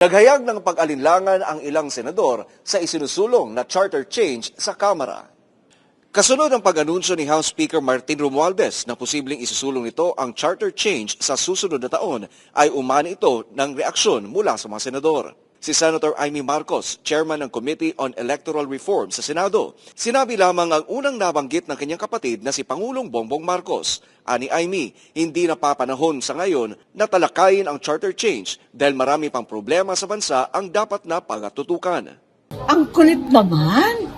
Naghayag ng pag-alinlangan ang ilang senador sa isinusulong na charter change sa Kamara. Kasunod ang pag-anunsyo ni House Speaker Martin Romualdez na posibleng isusulong nito ang charter change sa susunod na taon ay umani ito ng reaksyon mula sa mga senador. Si Senator Amy Marcos, chairman ng Committee on Electoral Reform sa Senado, sinabi lamang ang unang nabanggit ng kanyang kapatid na si Pangulong Bongbong Marcos. Ani Amy, hindi na papanahon sa ngayon na talakayin ang charter change dahil marami pang problema sa bansa ang dapat na pagatutukan. Ang kulit naman!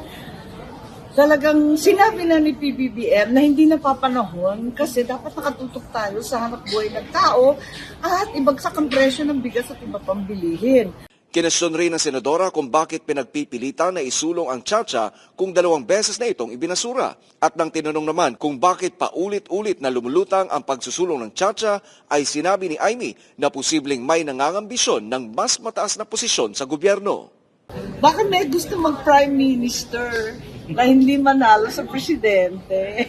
Talagang sinabi na ni PBBM na hindi na papanahon kasi dapat nakatutok tayo sa hanap buhay ng tao at ibagsak ang presyo ng bigas at iba pang bilihin. Kinestyon rin ng senadora kung bakit pinagpipilitan na isulong ang tsa-tsa kung 2 beses na itong ibinasura. At nang tinanong naman kung bakit paulit-ulit na lumulutang ang pagsusulong ng tsa-tsa, ay sinabi ni Amy na posibleng may nangangambisyon ng mas mataas na posisyon sa gobyerno. Bakit may gusto mag-prime minister na hindi manalo sa presidente?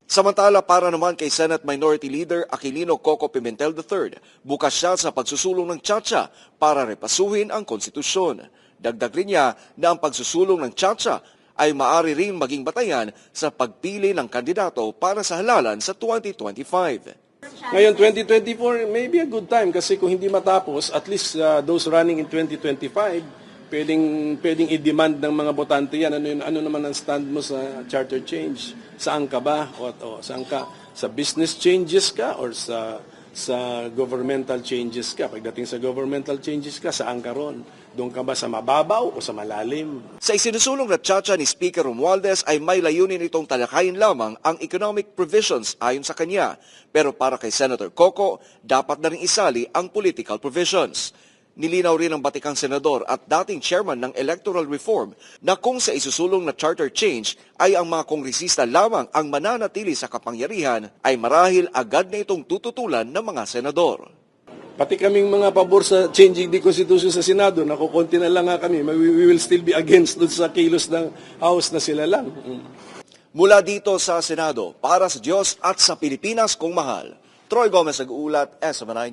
Samantala, para naman kay Senate Minority Leader Aquilino Coco Pimentel III, bukas siya sa pagsusulong ng tsa-tsa para repasuhin ang konstitusyon. Dagdag rin niya na ang pagsusulong ng tsa-tsa ay maaari rin maging batayan sa pagpili ng kandidato para sa halalan sa 2025. Ngayon, 2024 may be a good time kasi kung hindi matapos, at least those running in 2025, pwedeng i-demand ng mga botante yan. Ano naman ang stand mo sa charter change? Saan ka ba? O saan ka? Sa business changes ka or sa governmental changes ka? Pagdating sa governmental changes ka, saan ka ron? Doon ka ba sa mababaw o sa malalim? Sa isinusulong na tsa-tsa ni Speaker Romualdez ay may layunin itong talakayin lamang ang economic provisions ayon sa kanya. Pero para kay Senator Coco, dapat na rin isali ang political provisions. Nilinaw rin ng batikang senador at dating chairman ng Electoral Reform na kung sa isusulong na charter change ay ang mga kongresista lamang ang mananatili sa kapangyarihan, ay marahil agad na itong tututulan ng mga senador. Pati kaming mga pabor sa changing the Constitution sa Senado, nakukunti na lang nga kami, we will still be against doon sa kilos ng House na sila lang. Mula dito sa Senado, para sa Diyos at sa Pilipinas kong mahal, Troy Gomez nag-uulat, SMNI News.